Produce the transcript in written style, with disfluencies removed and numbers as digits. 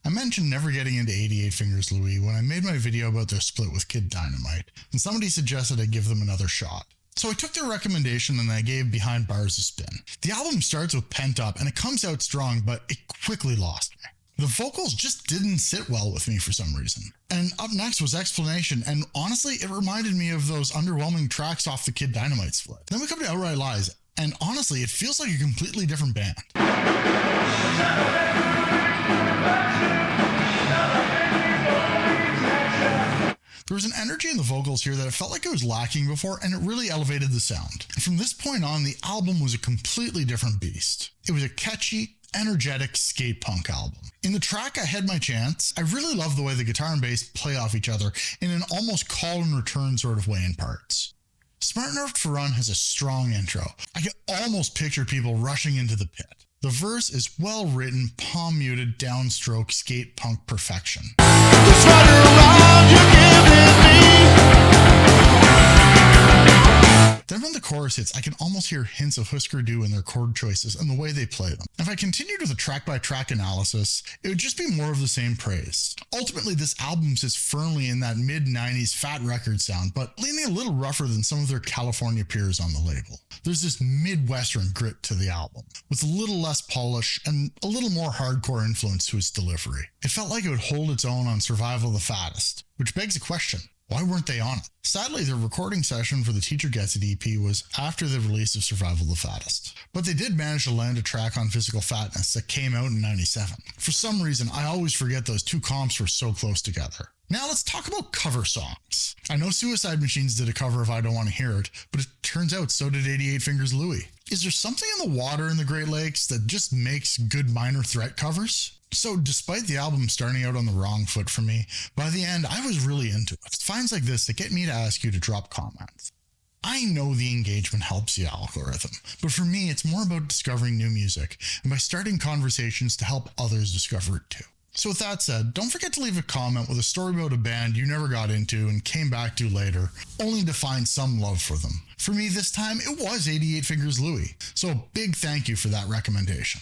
I mentioned never getting into 88 Fingers Louie when I made my video about their split with Kid Dynamite, and somebody suggested I give them another shot. So I took their recommendation and I gave Behind Bars a spin. The album starts with Pent Up and it comes out strong, but it quickly lost me. The vocals just didn't sit well with me for some reason. And up next was Explanation, and honestly, it reminded me of those underwhelming tracks off the Kid Dynamite split. Then we come to Outright Lies, and honestly, it feels like a completely different band. There was an energy in the vocals here that I felt like it was lacking before, and it really elevated the sound. And from this point on, the album was a completely different beast. It was a catchy, energetic skate punk album. In the track I Had My Chance, I really love the way the guitar and bass play off each other in an almost call and return sort of way in parts. Smart Enough to Run has a strong intro. I can almost picture people rushing into the pit. The verse is well written, palm muted, downstroke skate punk perfection. Then when the chorus hits, I can almost hear hints of Husker Du in their chord choices and the way they play them. If I continued with a track-by-track analysis, it would just be more of the same praise. Ultimately, this album sits firmly in that mid-90s Fat Record sound, but leaning a little rougher than some of their California peers on the label. There's this Midwestern grit to the album, with a little less polish and a little more hardcore influence to its delivery. It felt like it would hold its own on Survival of the Fattest, which begs a question. Why weren't they on it? Sadly, their recording session for the Teacher Gets It EP was after the release of Survival of the Fattest. But they did manage to land a track on Physical Fatness that came out in '97. For some reason, I always forget those two comps were so close together. Now let's talk about cover songs. I know Suicide Machines did a cover of I Don't Want to Hear It, but it turns out so did 88 Fingers Louie. Is there something in the water in the Great Lakes that just makes good Minor Threat covers? So despite the album starting out on the wrong foot for me, by the end I was really into it. It's finds like this that get me to ask you to drop comments. I know the engagement helps the algorithm, but for me it's more about discovering new music and by starting conversations to help others discover it too. So with that said, don't forget to leave a comment with a story about a band you never got into and came back to later, only to find some love for them. For me this time, it was 88 Fingers Louie, so a big thank you for that recommendation.